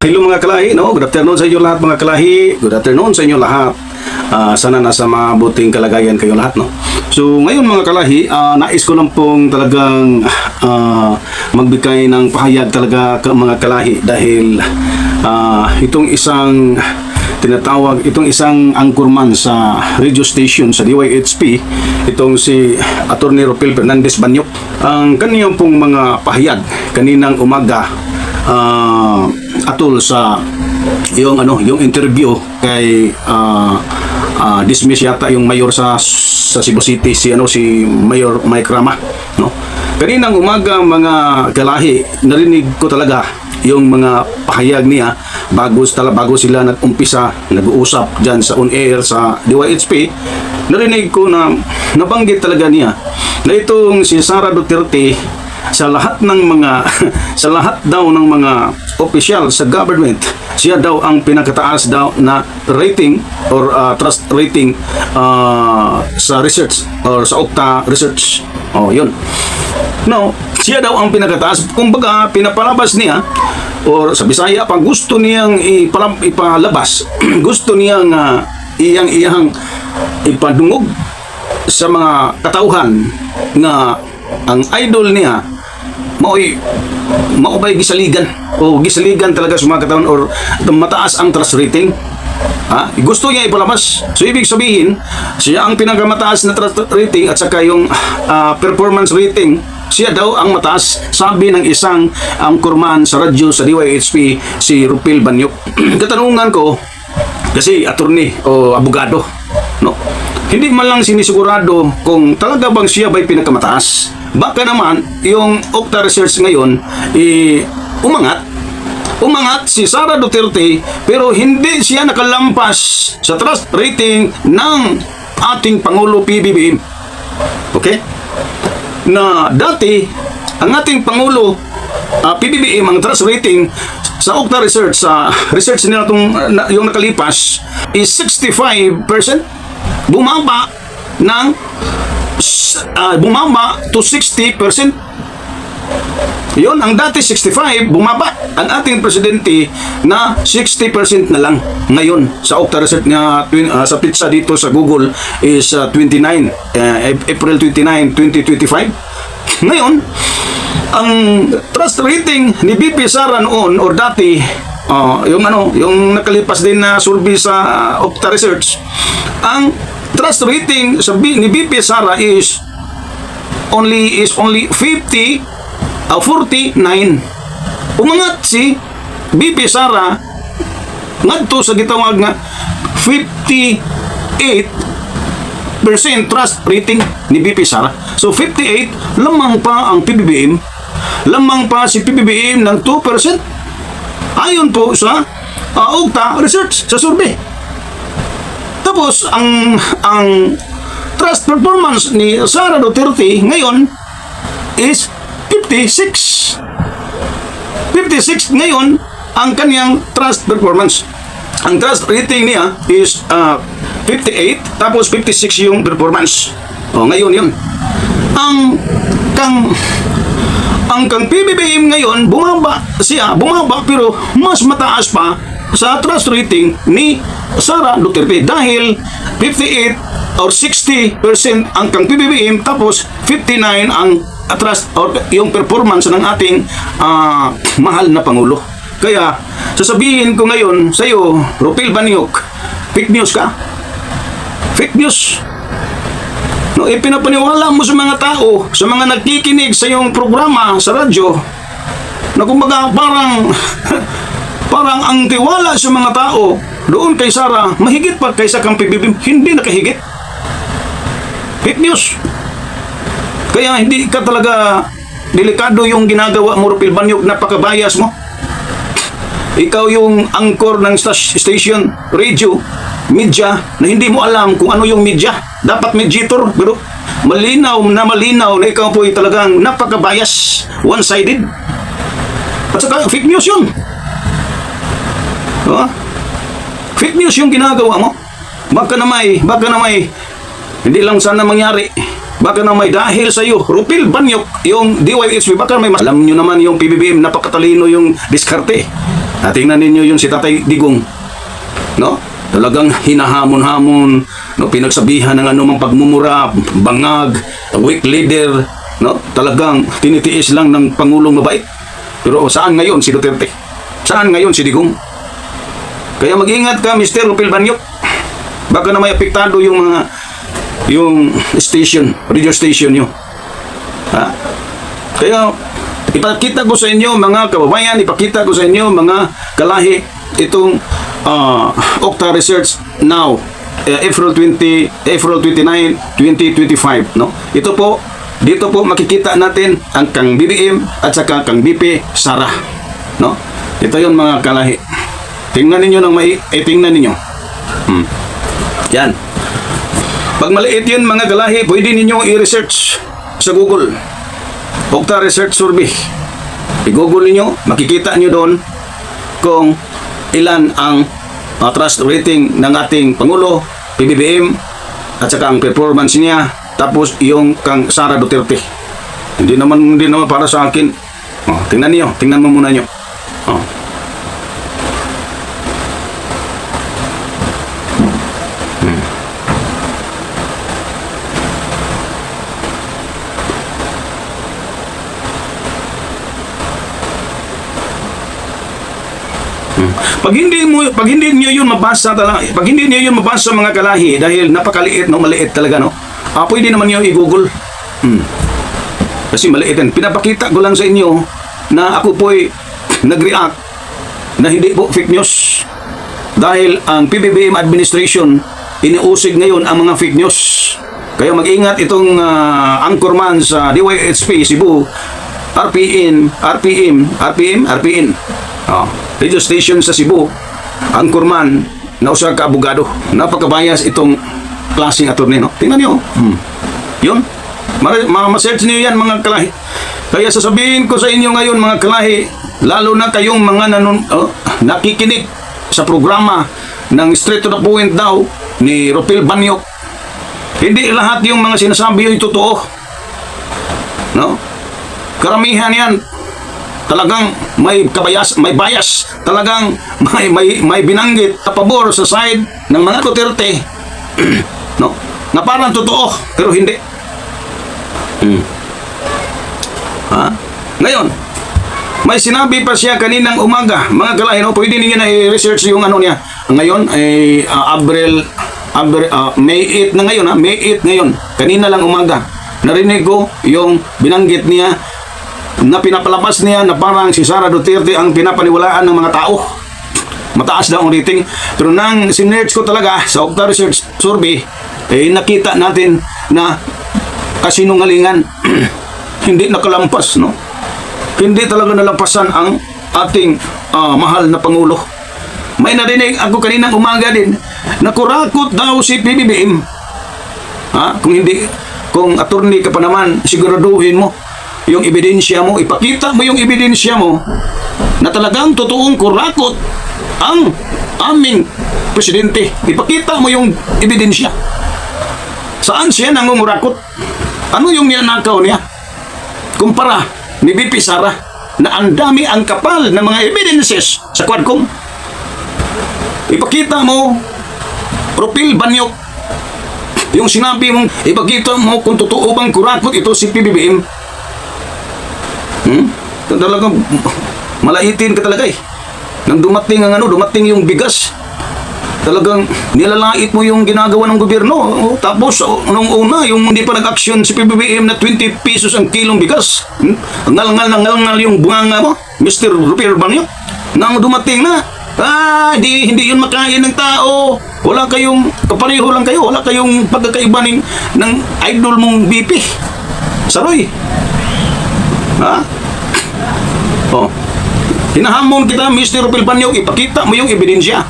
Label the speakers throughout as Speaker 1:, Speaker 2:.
Speaker 1: Hello mga kalahi, no? Good afternoon sa inyo lahat mga kalahi. Good afternoon sa inyo lahat. Sana nasa mabuting kalagayan kayo lahat, no? So ngayon mga kalahi, nais ko lang pong talagang magbigay ng pahayag talaga mga kalahi dahil itong isang anchorman sa radio station sa DYHP, itong si Attorney Ropel Fernandez Banyok. Ang kaniyang pong mga pahayag kaninang umaga atol sa yung interview kay dismiss yata yung mayor sa Cebu City, si Mayor Mike Rama, no? Kaninang umaga mga kalahi, narinig ko talaga yung mga pahayag niya bago sila nag-umpisa nag-uusap diyan sa on-air sa DYHP. Narinig ko na nabanggit talaga niya na itong si Sara Duterte sa lahat daw ng mga opisyal sa government, siya daw ang pinakataas daw na rating or trust rating sa research or sa Okta research. Yun. No, siya daw ang pinakataas. Kumbaga, pinapalabas niya or sa Bisaya pa gusto niyang ipalabas, gusto niyang iyang ipadungog sa mga katauhan na ang idol niya maubay gisaligan talaga sa mga katawan or mataas ang trust rating. Gusto niya ipalabas. So ibig sabihin, siya ang pinakamataas na trust rating at saka yung performance rating, siya daw ang mataas, sabi ng isang anchorman sa radyo sa DYHP, si Ropel Banyok. Katanungan ko, kasi attorney o abogado, no? Hindi man lang sinisigurado kung talaga bang siya ba'y pinakamataas. Baka naman, yung Okta Research ngayon, umangat si Sara Duterte, pero hindi siya nakalampas sa trust rating ng ating Pangulo PBBM. Okay? Na dati, ang ating Pangulo PBBM, ang trust rating sa Okta Research, sa research nila yung nakalipas, is 65%. Bumaba to 60%. Yun, ang dati 65, bumaba ang ating presidente na 60% na lang. Ngayon, sa Okta Research sa pizza dito sa Google is 29, April 29, 2025. Ngayon, ang trust rating ni BP Sara noon or dati, yung nakalipas din na survey sa Okta Research, ang trust rating ni BP Sara is only 49. Umangat si BP Sara ngadto sa gitawag nga 58% trust rating ni BP Sara. So 58, lamang pa ang PBBM, lamang pa si PBBM ng 2%. Ayon po sa Okta Research sa survey. Tapos ang trust performance ni Sara Duterte ngayon is 56 ngayon ang kaniyang trust performance. Ang trust rating niya is 58, tapos 56 yung performance. Ngayon yun. Ang kang PBBM ngayon, bumaba pero mas mataas pa sa trust rating ni Sara Duterte dahil 58 or 60% ang kang PBBM, tapos 59 ang trust or yung performance ng ating mahal na Pangulo. Kaya sasabihin ko ngayon sa iyo, Ropel Banyok, fake news ka. Fake news. No, pinapaniwala mo sa mga tao, sa mga nagkikinig sa iyong programa sa radyo, na kumbaga parang ang tiwala sa mga tao doon kay Sara mahigit pa kaysa kang PBBM. Hindi nakahigit. Fake news. Kaya hindi ka talaga delikado yung ginagawa mo, Ropel Banyok, napaka-bias mo. Ikaw yung anchor ng station, radio, media, na hindi mo alam kung ano yung media. Dapat mediator, pero malinaw na ikaw po ay talagang napaka-bias, one-sided. At saka fake news yun. Fake news yung ginagawa mo. Baka na may hindi lang sana mangyari. Baka na may dahil sa iyo, Ropel Banyok, yung DYHP, baka may alam nyo naman yung PBBM, napakatalino yung diskarte. Tingnan ninyo yun si Tatay Digong. No? Talagang hinahamon-hamon, no? Pinagsabihan ng anumang pagmumura, bangag, weak leader, no? Talagang tinitiis lang ng Pangulong mabait. Pero saan ngayon si Duterte? Saan ngayon si Digong? Kaya mag-ingat ka, Mr. Rupil Banyok. Baka na may apektado yung station, radio station nyo. Ha? Kaya ipakita ko sa inyo mga kababayan, ipakita ko sa inyo mga kalahi itong Okta Research Now, April 29, 2025, no? Ito po, dito po makikita natin ang kang BBM at saka kang BP Sara, no? Ito 'yon mga kalahi. Tingnan ninyo nang tingnan ninyo. Yan. Pag maliit 'yun mga kalahi, pwede ninyo i-research sa Google. Okta Research Survey. I-Google ninyo, makikita niyo doon kung ilan ang trust rating ng ating Pangulo, PBBM, at saka ang performance niya, tapos yung kang Sara Duterte. Hindi naman para sa akin. Tingnan niyo, tingnan mo muna niyo. Pag hindi niyo yun mabasa talaga, pag hindi niyo yun mabasa mga kalahi, dahil napakaliit, no, maliit talaga, no. Pwede naman niyo i-Google. Kasi maliit din. Pinapakita ko lang sa inyo na ako po'y nag-react na hindi po fake news. Dahil ang PBBM administration iniusig ngayon ang mga fake news. Kaya mag-ingat itong anchorman sa DYHP Cebu, RPN. Radio station sa Cebu, anchorman na usa ka abogado. Napakabayas itong klaseng attorney, no? Tingnan niyo. Yun. Ma-search niyo yan mga kalahi. Kaya sasabihin ko sa inyo ngayon mga kalahi, lalo na kayong mga nakikinig sa programa ng Straight to the Point daw ni Rupil Banyok. Hindi lahat yung mga sinasabi yung totoo. No? Karamihan yan talagang may bias, talagang may binanggit sa pabor sa side ng mga Duterte. No? Na parang totoo, pero hindi. Ngayon, may sinabi pa siya kaninang umaga, mga kalahi, no? Pwede ninyo na i-research yung ano niya. Ngayon ay May 8 na ngayon, May 8 ngayon. Kanina lang umaga, narinig ko yung binanggit niya na pinapalabas niya na parang si Sara Duterte ang pinapaniwalaan ng mga tao. Mataas daw ang rating. Pero nang sinerch ko talaga sa Okta Research Survey, nakita natin na kasinungalingan. Hindi nakalampas, no? Hindi talaga nalampasan ang ating mahal na Pangulo. May narinig ako kaninang umaga din na kurakot daw si PBBM. Kung attorney ka pa naman, siguraduhin mo yung ebidensya mo, ipakita mo yung ebidensya mo na talagang totoong kurakot ang aming presidente. Ipakita mo yung ebidensya. Saan siya nangungurakot? Ano yung ninanakaw niya? Kumpara ni BP Sara na ang dami, ang kapal ng mga evidences sa Quadcom. Ipakita mo, Rupil Banyok, yung sinabi mong ipakita mo kung totoo bang kurakot ito si PBBM. Talagang malaitin ka talaga eh. Nang dumating yung bigas, talagang nilalait mo yung ginagawa ng gobyerno. Tapos nung una, yung hindi pa nag-action si PBBM na 20 pesos ang kilong bigas. Ngal-ngal yung bunganga mo, Mr. Rupil Banyok. Nang dumating na, hindi yun makain ng tao. Wala kayong, kapareho lang kayo, wala kayong pagkakaiba ng idol mong BP. Saroy. Hinahamon kita, Mr. Rupil Banyok, ipakita mo yung ebidensya.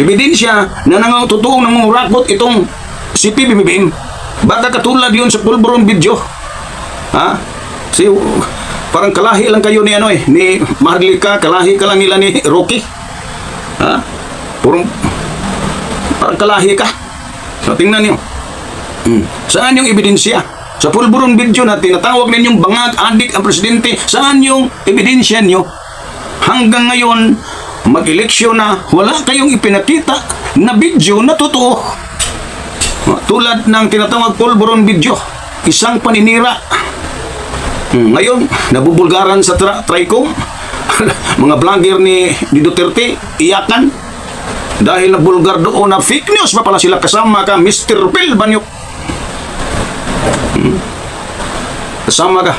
Speaker 1: Ebidensya na totoong nangungurakot itong si PBBM. Baka katulad yun sa pulburon video. Parang kalahi lang kayo ni ni Marlica, kalahi ka lang nila ni Rocky. Parang kalahi ka. So tingnan niyo. Saan yung ebidensya? Sa pulburon video na tinatawag ninyong bangag, adik ang presidente, saan yung ebidensya nyo hanggang ngayon, mag-eleksyon na, wala kayong ipinakita na video na totoo. Tulad ng tinatawag pulburon video, isang paninira. Ngayon, nabubulgaran sa Tricom, mga vlogger ni Duterte, iyakan, dahil nabulgar doon na fake news pa pala sila kasama ka, Mr. Phil Banyok. Kasama ka.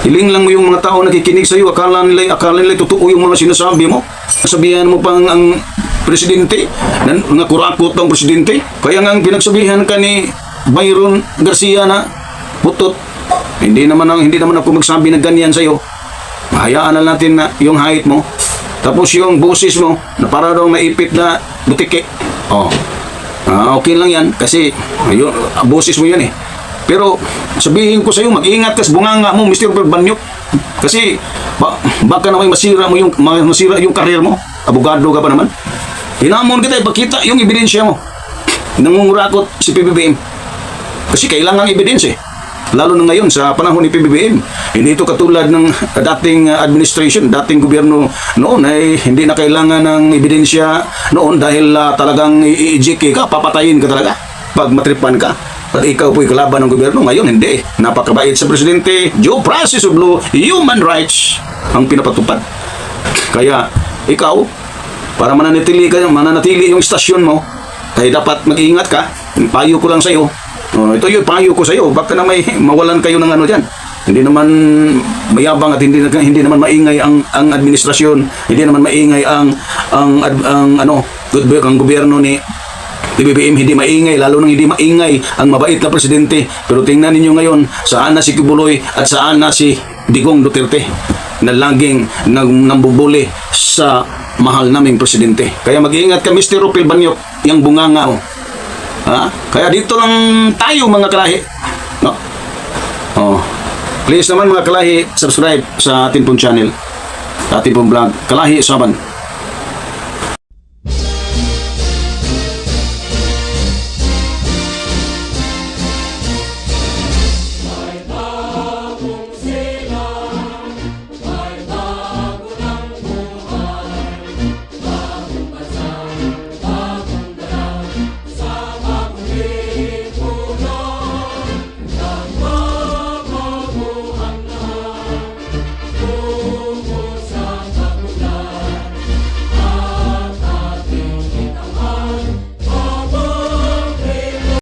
Speaker 1: Hiling lang mo yung mga tao nakikinig sa iyo, akala nila totoo yung mga sinasabi mo. Sabihan mo pang ang presidente, nga kurakot ang presidente. Kaya nga ang pinagsabihan ka ni Byron Garcia na putot. Hindi naman ako magsabi na ganyan sa iyo. Hayaan na natin na yung height mo. Tapos yung boses mo na para daw naipit na butike. Okay lang yan kasi ayun, boses mo yun eh. Pero sabihin ko sa iyo, mag-ingat ka sa bunganga mo, Mr. Banyok. Kasi baka na may masira yung karir mo. Abogado ka pa naman. Hinamon kita, ipakita yung ebidensya mo. Nangungurakot si PBBM. Kasi kailangan ebidensya eh. Lalo na ngayon sa panahon ni PBBM. Hindi ito katulad ng dating administration, dating gobyerno noon ay hindi na kailangan ng ebidensya noon dahil talagang i-eject ka, papatayin ka talaga pag matripan ka. At ikaw po'y kalaban ng gobyerno. Ngayon, hindi. Napakabait sa presidente. Due process of law, human rights ang pinapatupad. Kaya, ikaw, para mananatili yung istasyon mo, ay dapat mag-iingat ka. Payo ko lang sa'yo. Ito yung payo ko sa'yo. Baka na may mawalan kayo ng ano dyan. Hindi naman mayabang at hindi naman maingay ang administrasyon. Hindi naman maingay ang gobyerno ni PBBM, hindi maingay, lalo nang hindi maingay ang mabait na presidente. Pero tingnan ninyo ngayon, saan na si Kibuloy at saan na si Digong Duterte na laging nambubuli sa mahal naming presidente. Kaya mag-iingat ka, Mr. Phil Banyok, yung bunganga mo. Kaya dito lang tayo mga kalahi. No? Please naman mga kalahi, subscribe sa ating pong channel, sa ating pong vlog, Kalahi Saban.